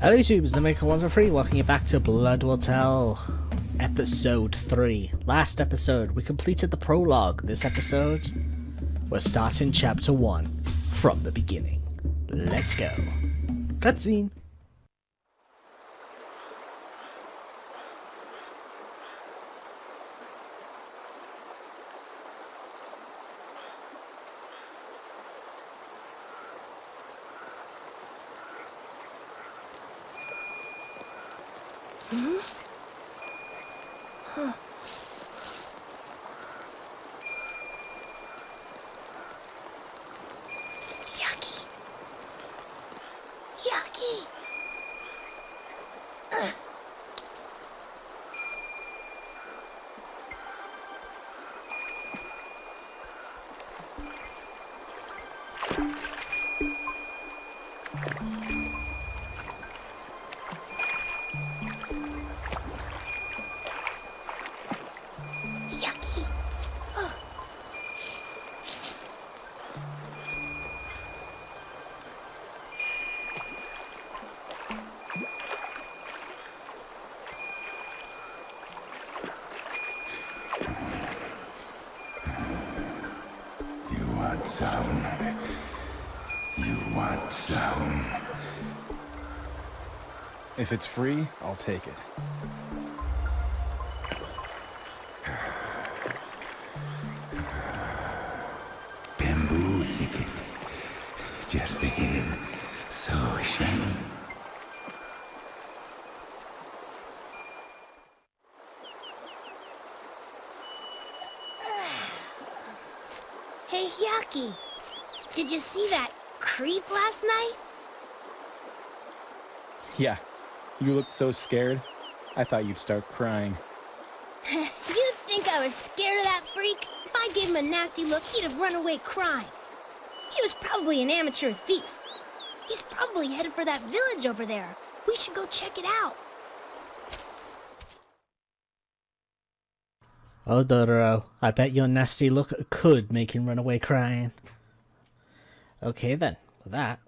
Hello YouTubers, the Maker Ones are free. Welcome you back to Blood Will Tell Episode 3. Last episode, we completed the prologue. This episode, we're starting Chapter 1 from the beginning. Let's go. Cutscene. Huh. Yucky. Yucky. You want some? If it's free, I'll take it. Bamboo thicket. Just ahead. So shiny. Hey, Yucky. Did you see that creep last night? Yeah, you looked so scared, I thought you'd start crying. You think I was scared of that freak? If I gave him a nasty look, he'd have run away crying. He was probably an amateur thief. He's probably headed for that village over there. We should go check it out. Oh, Dodoro, I bet your nasty look could make him run away crying. Okay then, with that,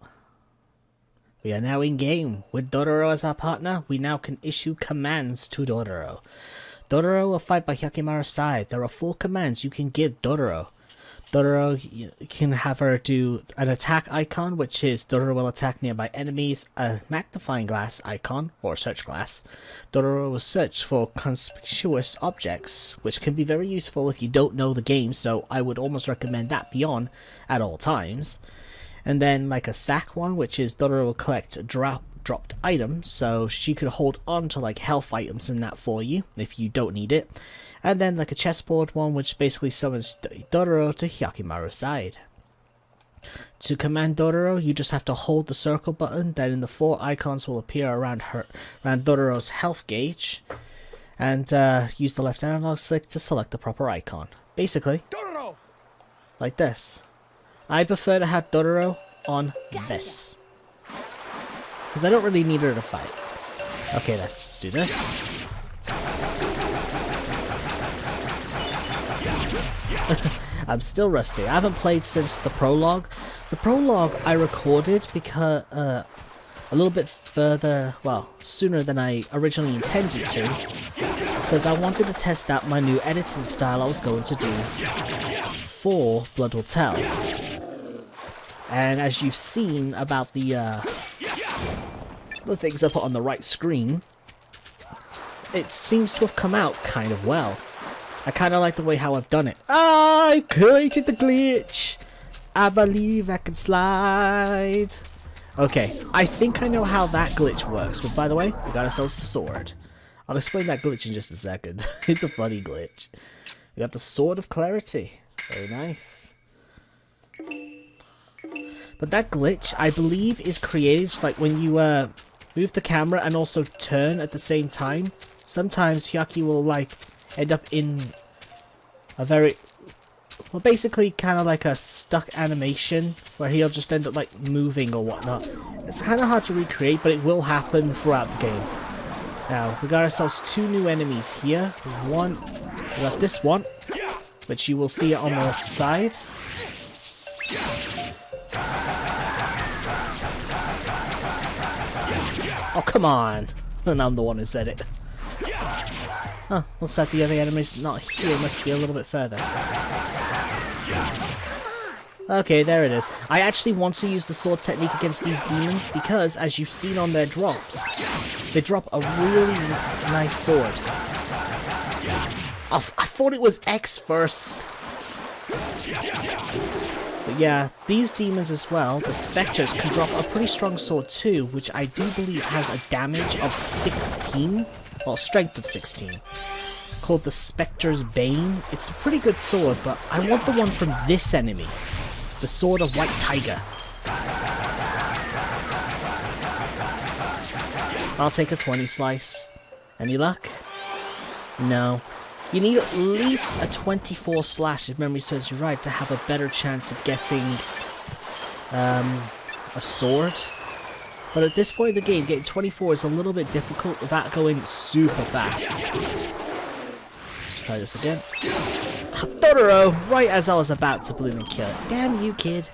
we are now in game. With Dodoro as our partner, we now can issue commands to Dodoro. Dodoro will fight by Hyakimaru's side. There are 4 commands you can give Dodoro. Dodoro can have her do an attack icon, which is Dodoro will attack nearby enemies, a magnifying glass icon, or search glass. Dodoro will search for conspicuous objects, which can be very useful if you don't know the game, so I would almost recommend that be on at all times. And then like a sack one, which is Dodoro will collect dropped items, so she could hold on to like health items in that for you if you don't need it. And then like a chessboard one, which basically summons Dodoro to Hyakimaru's side. To command Dodoro, you just have to hold the circle button, then the 4 icons will appear around Dodoro's health gauge, and use the left analog stick to select the proper icon. Basically, Dodoro! Like this. I prefer to have Dodoro on this, because I don't really need her to fight. Okay then, let's do this. I'm still rusty. I haven't played since the prologue. The prologue I recorded because a little bit further, well, sooner than I originally intended to, because I wanted to test out my new editing style I was going to do for Blood Will Tell. And as you've seen about the things I put on the right screen, it seems to have come out kind of well. I kind of like the way how I've done it. I created the glitch! I believe I can slide. Okay, I think I know how that glitch works, but by the way, we got ourselves a sword. I'll explain that glitch in just a second. It's a funny glitch. We got the Sword of Clarity. Very nice. But that glitch, I believe, is created like when you move the camera and also turn at the same time. Sometimes Hyaki will like end up in a very, well, basically kind of like a stuck animation where he'll just end up like moving or whatnot. It's kind of hard to recreate, but it will happen throughout the game. Now, we got ourselves 2 new enemies here. We got this one, which you will see on the side. Oh, come on. And I'm the one who said it. Oh, looks like the other enemy's not here. Must be a little bit further. Okay, there it is. I actually want to use the sword technique against these demons because, as you've seen on their drops, they drop a really nice sword. Oh, I thought it was X first. But yeah, these demons as well, the specters, can drop a pretty strong sword too, which I do believe has a damage of 16, well, strength of 16, called the Spectre's Bane. It's a pretty good sword, but I want the one from this enemy, the Sword of White Tiger. I'll take a 20 slice. Any luck? No. You need at least a 24 slash, if memory serves you right, to have a better chance of getting a sword. But at this point in the game, getting 24 is a little bit difficult without going super fast. Let's try this again. Totoro! Right as I was about to bloom and kill it. Damn you, kid.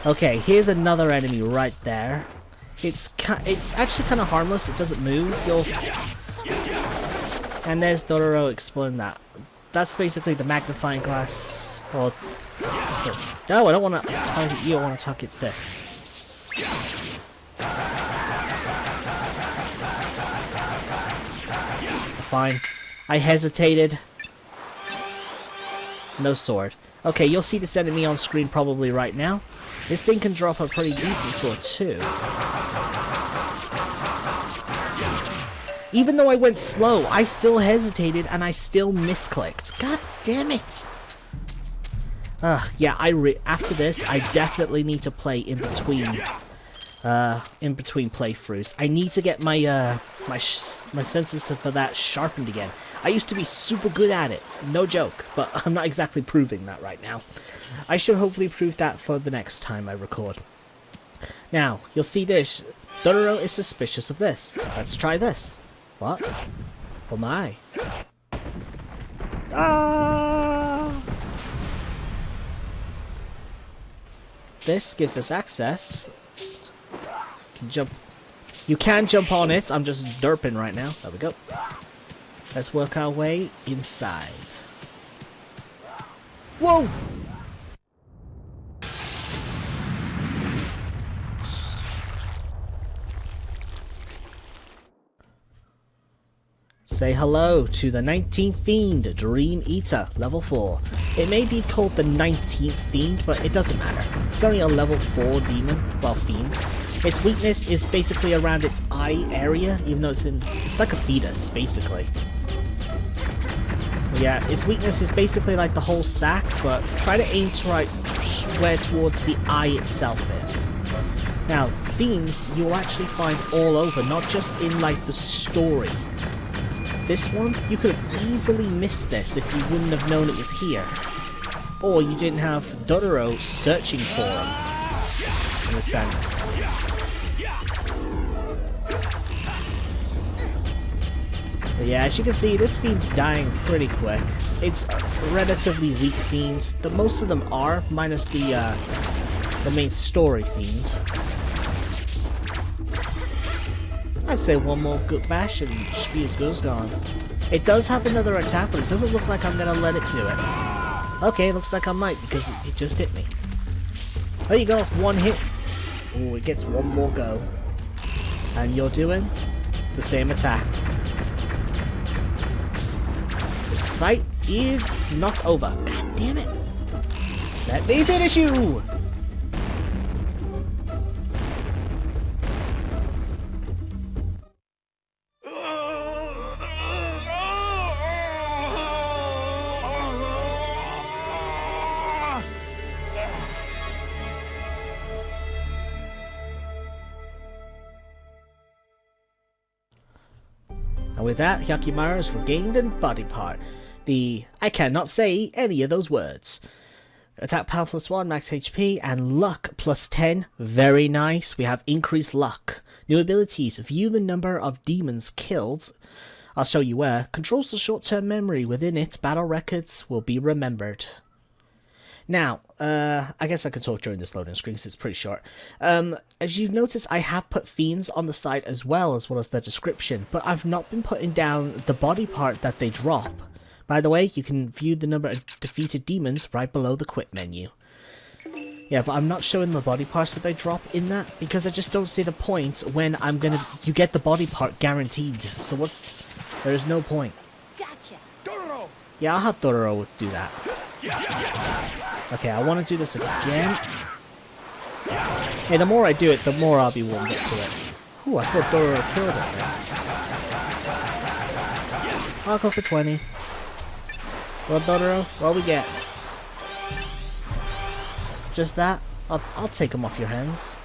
Okay, here's another enemy right there. It's actually kind of harmless. It doesn't move. And there's Dororo exploding that. That's basically the magnifying glass. Or so, no, I don't want to target you. I want to target this. Fine. I hesitated. No sword. Okay, you'll see this enemy on screen probably right now. This thing can drop a pretty decent sword too. Even though I went slow, I still hesitated and I still misclicked. God damn it! Yeah, after this, I definitely need to play in between playthroughs. I need to get my my senses for that sharpened again. I used to be super good at it, no joke, but I'm not exactly proving that right now. I should hopefully prove that for the next time I record. Now, you'll see this. Dororo is suspicious of this. Let's try this. What? Oh my. Ah! This gives us access. You can jump on it. I'm just derping right now. There we go. Let's work our way inside. Whoa! Say hello to the 19th Fiend, Dream Eater, level 4. It may be called the 19th Fiend, but it doesn't matter. It's only a level 4 demon, well, Fiend. Its weakness is basically around its eye area, even though it's like a fetus, basically. Yeah, its weakness is basically like the whole sack, but try to aim where towards the eye itself is. Now, Fiends you will actually find all over, not just in like the story. This one, you could have easily missed this if you wouldn't have known it was here. Or you didn't have Dororo searching for him, in a sense. But yeah, as you can see, this Fiend's dying pretty quick. It's a relatively weak Fiend. Most of them are, minus the main story Fiend. I'd say one more good bash and it should be as good as gone. It does have another attack, but it doesn't look like I'm gonna let it do it. Okay, looks like I might because it just hit me. There you go, one hit. Ooh, it gets one more go. And you're doing the same attack. This fight is not over. God damn it. Let me finish you! And with that, Hyakkimaru is regained in body part. I cannot say any of those words. Attack power +1, max HP, and luck +10. Very nice. We have increased luck. New abilities. View the number of demons killed. I'll show you where. Controls the short-term memory. Within it, battle records will be remembered. Now, I guess I could talk during this loading screen because it's pretty short. As you've noticed, I have put Fiends on the side as well as their description, but I've not been putting down the body part that they drop. By the way, you can view the number of defeated demons right below the quit menu. Yeah, but I'm not showing the body parts that they drop in that because I just don't see the point when you get the body part guaranteed. So there is no point. Gotcha. Yeah, I'll have Dororo do that. Okay, I want to do this again. Hey, the more I do it, the more I'll be warmed up to it. Ooh, I thought Dororo killed it. I'll go for 20. Well, Dororo, what we get? Just that? I'll take them off your hands.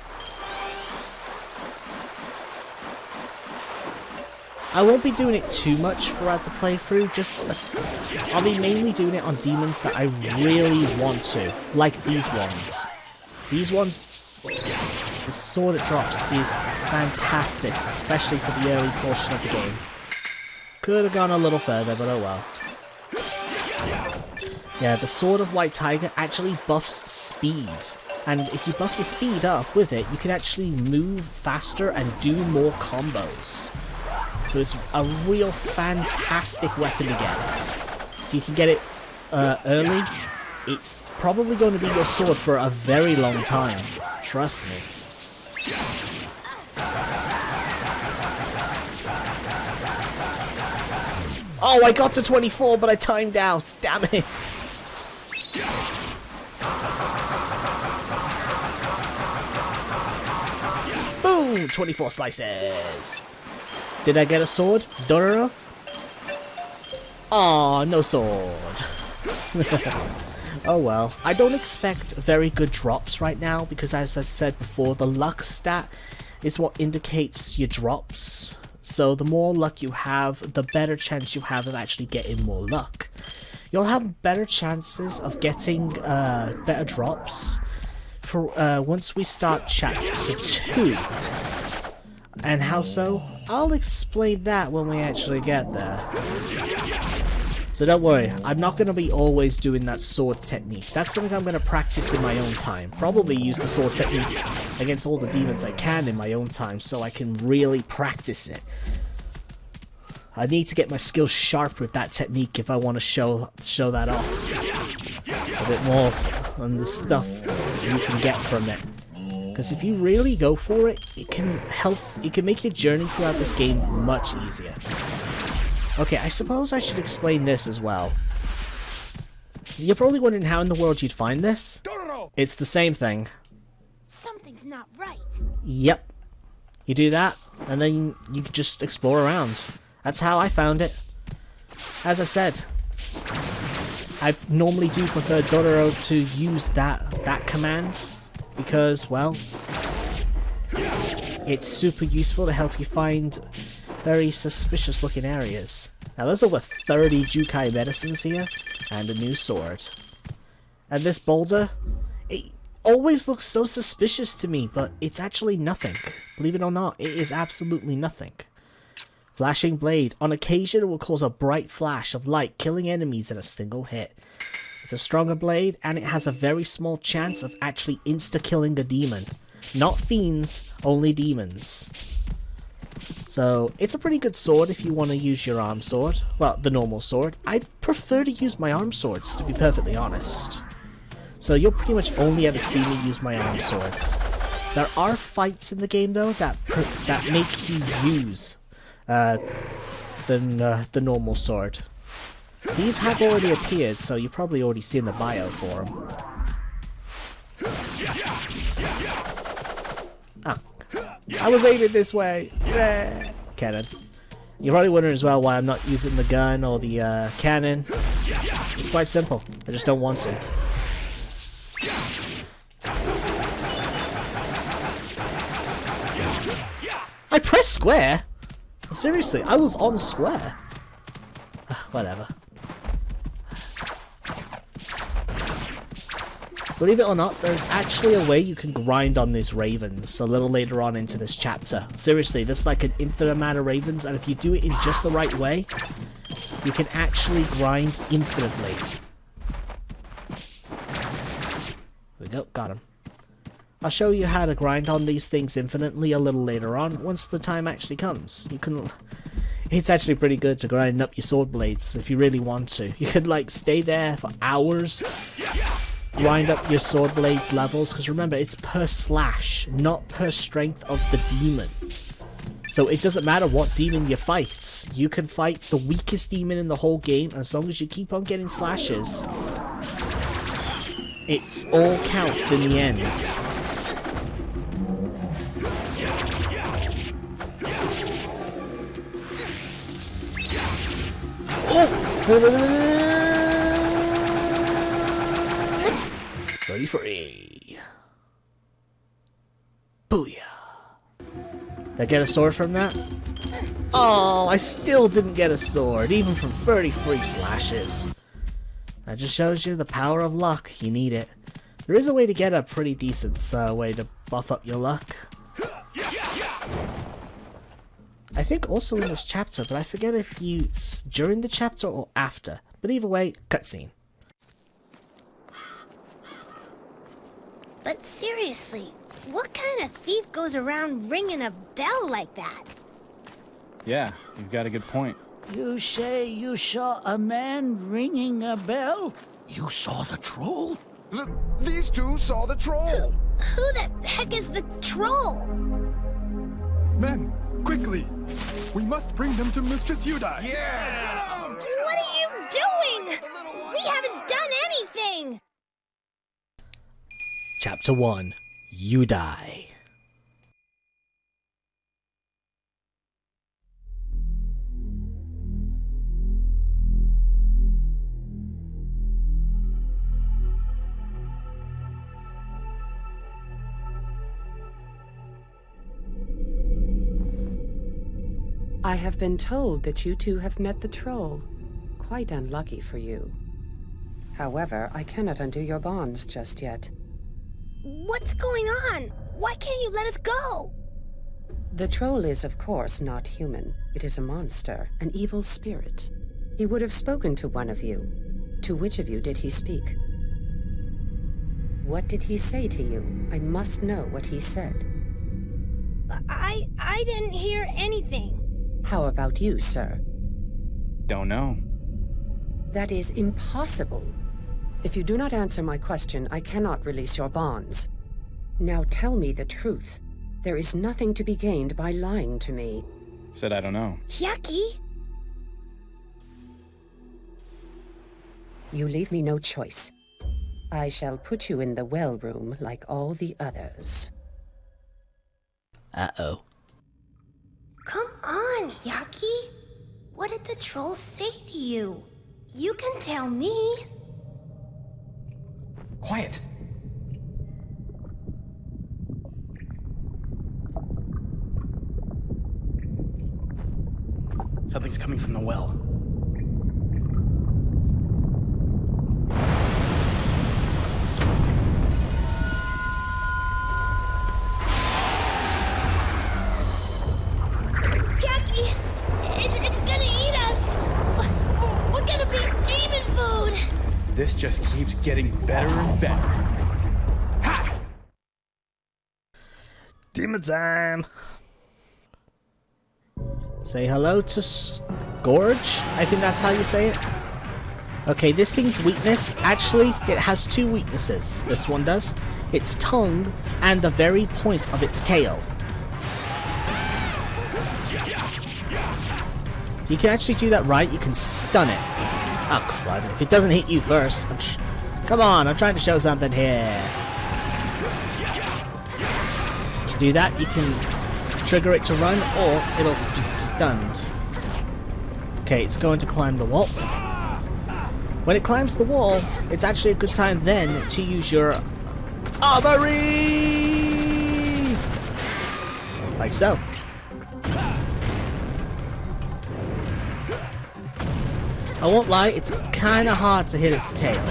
I won't be doing it too much throughout the playthrough, I'll be mainly doing it on demons that I really want to, like these ones. These ones, the sword it drops is fantastic, especially for the early portion of the game. Could have gone a little further, but oh well. Yeah, the Sword of White Tiger actually buffs speed. And if you buff your speed up with it, you can actually move faster and do more combos. So it's a real fantastic weapon to get. If you can get it early, it's probably going to be your sword for a very long time. Trust me. Oh, I got to 24, but I timed out. Damn it. Boom! 24 slices. Did I get a sword? Dororo? Aw, no sword. Oh well. I don't expect very good drops right now because, as I've said before, the luck stat is what indicates your drops. So the more luck you have, the better chance you have of actually getting more luck. You'll have better chances of getting better drops for once we start chapter 2. And how so? I'll explain that when we actually get there. So don't worry, I'm not going to be always doing that sword technique. That's something I'm going to practice in my own time. Probably use the sword technique against all the demons I can in my own time so I can really practice it. I need to get my skills sharp with that technique if I want to show that off a bit more on the stuff you can get from it. Because if you really go for it, it can make your journey throughout this game much easier. Okay, I suppose I should explain this as well. You're probably wondering how in the world you'd find this. It's the same thing. Something's not right. Yep. You do that, and then you can just explore around. That's how I found it. As I said, I normally do prefer Dororo to use that command because, well, it's super useful to help you find very suspicious looking areas. Now there's over 30 Jukai medicines here and a new sword. And this boulder, it always looks so suspicious to me, but it's actually nothing. Believe it or not, it is absolutely nothing. Flashing blade. On occasion it will cause a bright flash of light, killing enemies in a single hit. It's a stronger blade and it has a very small chance of actually insta-killing a demon. Not fiends, only demons. So, it's a pretty good sword if you want to use your arm sword. Well, the normal sword. I prefer to use my arm swords, to be perfectly honest. So you'll pretty much only ever see me use my arm swords. There are fights in the game, though, that make you use the normal sword. These have already appeared, so you've probably already seen the bio for them. Ah. I was aiming this way! Cannon. You're probably wondering as well why I'm not using the gun or the cannon. It's quite simple. I just don't want to. I pressed square? Seriously, I was on square. Whatever. Believe it or not, there's actually a way you can grind on these ravens a little later on into this chapter. Seriously, there's like an infinite amount of ravens, and if you do it in just the right way, you can actually grind infinitely. go, got him. I'll show you how to grind on these things infinitely a little later on, once the time actually comes. You can... It's actually pretty good to grind up your sword blades if you really want to. You could like stay there for hours, grind up your sword blades levels, because remember, it's per slash, not per strength of the demon. So it doesn't matter what demon you fight. You can fight the weakest demon in the whole game, and as long as you keep on getting slashes, it all counts in the end. Oh! 33. Booyah. Did I get a sword from that? Oh, I still didn't get a sword, even from 33 slashes. That just shows you the power of luck. You need it. There is a way to get a pretty decent way to buff up your luck. I think also in this chapter, but I forget if it's during the chapter or after. But either way, cutscene. But seriously, what kind of thief goes around ringing a bell like that? Yeah, you've got a good point. You say you saw a man ringing a bell? You saw the troll? These two saw the troll! Who the heck is the troll? Men, quickly! We must bring them to Mistress Yudai! What are you doing? We haven't done anything! Chapter 1. Yudai. I have been told that you two have met the troll. Quite unlucky for you. However, I cannot undo your bonds just yet. What's going on? Why can't you let us go? The troll is, of course, not human. It is a monster, an evil spirit. He would have spoken to one of you. To which of you did he speak? What did he say to you? I must know what he said. I didn't hear anything. How about you, sir? Don't know. That is impossible. If you do not answer my question, I cannot release your bonds. Now tell me the truth. There is nothing to be gained by lying to me. Said I don't know. Yucky. You leave me no choice. I shall put you in the well room like all the others. Uh-oh. Come on, Yucky. What did the troll say to you? You can tell me. Quiet! Something's coming from the well. Yucky! It's gonna eat us! We're gonna be demon food! This just keeps getting better and better. Ha! Demon time! Say hello to Scourge? I think that's how you say it. Okay, this thing's weakness, actually, it has two weaknesses. This one does. Its tongue and the very point of its tail. You can actually do that right, you can stun it. Oh crud, if it doesn't hit you first. Come on, I'm trying to show something here. To do that, you can trigger it to run, or it'll be stunned. Okay, it's going to climb the wall. When it climbs the wall, it's actually a good time then to use your armory! Like so. I won't lie, it's kinda hard to hit its tail.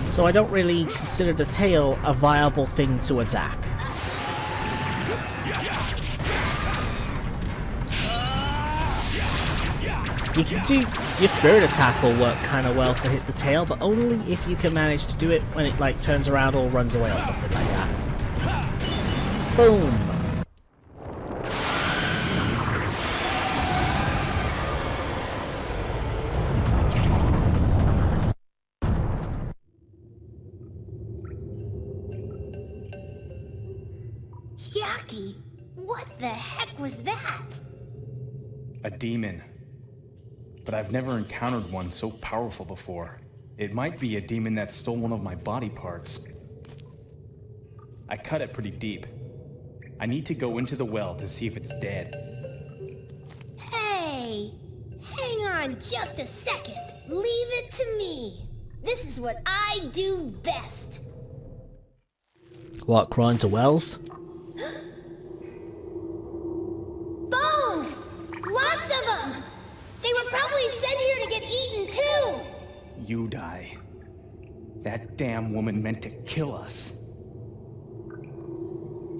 So I don't really consider the tail a viable thing to attack. You can do your spirit attack will work kind of well to hit the tail, but only if you can manage to do it when it like turns around or runs away or something like that. Boom. Yaki, what the heck was that? A demon. But I've never encountered one so powerful before. It might be a demon that stole one of my body parts. I cut it pretty deep. I need to go into the well to see if it's dead. Hey, hang on just a second. Leave it to me. This is what I do best. What, crawling to wells? Bones! Lots of them! They were probably sent here to get eaten too! Yudai. That damn woman meant to kill us.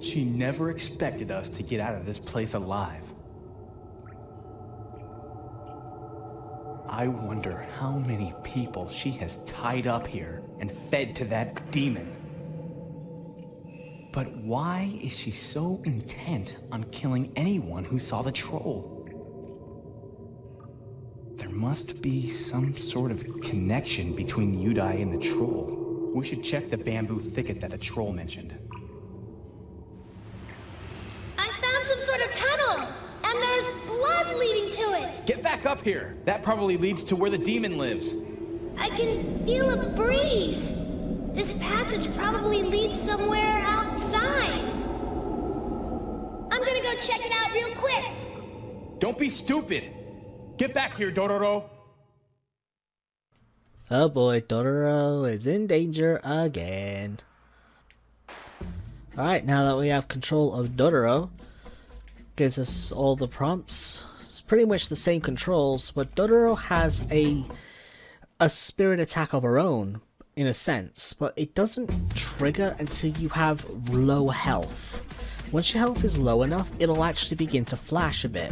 She never expected us to get out of this place alive. I wonder how many people she has tied up here and fed to that demon. But why is she so intent on killing anyone who saw the troll? There must be some sort of connection between Yudai and the troll. We should check the bamboo thicket that the troll mentioned. I found some sort of tunnel! And there's blood leading to it! Get back up here! That probably leads to where the demon lives. I can feel a breeze! This passage probably leads somewhere outside. I'm gonna go check it out real quick. Don't be stupid! Get back here, Dororo! Oh boy, Dororo is in danger again. Alright, now that we have control of Dororo, gives us all the prompts. It's pretty much the same controls, but Dororo has a spirit attack of her own, in a sense, but it doesn't trigger until you have low health. Once your health is low enough, it'll actually begin to flash a bit.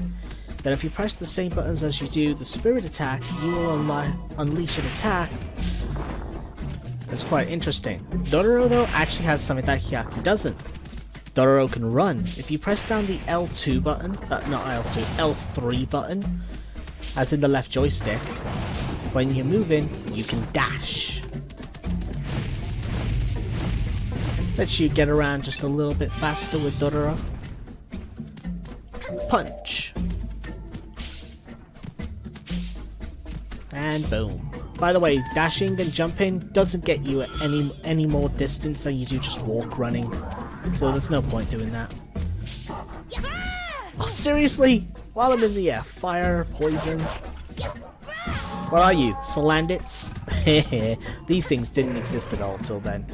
Then if you press the same buttons as you do the spirit attack, you will unleash an attack. That's quite interesting. Dororo though actually has something that Hyaki doesn't. Dororo can run. If you press down the L2 button, not L2, L3 button, as in the left joystick, when you're moving, you can dash. Lets you get around just a little bit faster with Dororo. Punch. And boom. By the way, dashing and jumping doesn't get you any more distance than you do just walk running. So there's no point doing that. Oh, seriously? While I'm in the air, fire, poison. What are you, Salandits? These things didn't exist at all till then.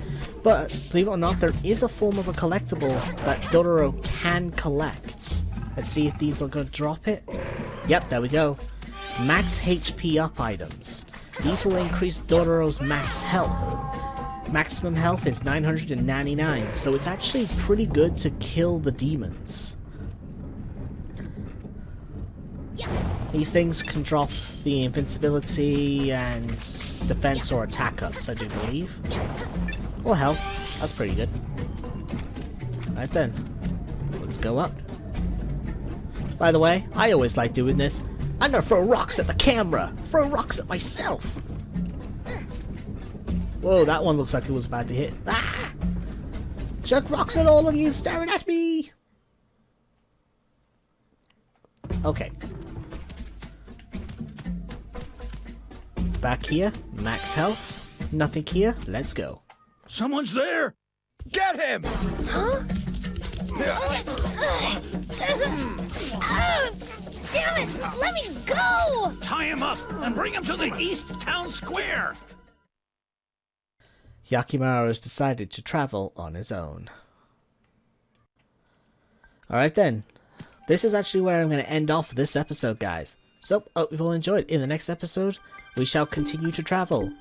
But, believe it or not, there is a form of a collectible that Dororo can collect. Let's see if these are going to drop it. Yep, there we go. Max HP up items. These will increase Dororo's max health. Maximum health is 999, so it's actually pretty good to kill the demons. These things can drop the invincibility and defense or attack ups, I do believe. Or health. That's pretty good. Right then. Let's go up. By the way, I always like doing this. I'm gonna throw rocks at the camera! Throw rocks at myself! Whoa, that one looks like it was about to hit. Ah! Chuck rocks at all of you staring at me! Okay. Back here, max health. Nothing here, let's go. Someone's there! Get him! Huh? Damn it! Let me go! Tie him up and bring him to the East Town Square! Yakimaru has decided to travel on his own. Alright then. This is actually where I'm going to end off this episode, guys. So, hope you've all enjoyed. In the next episode, we shall continue to travel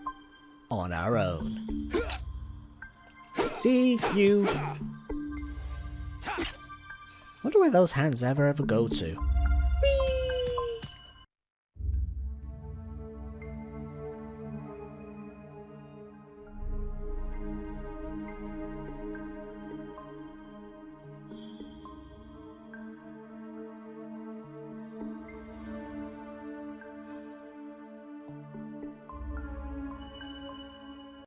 on our own. See you! Wonder where those hands ever go to.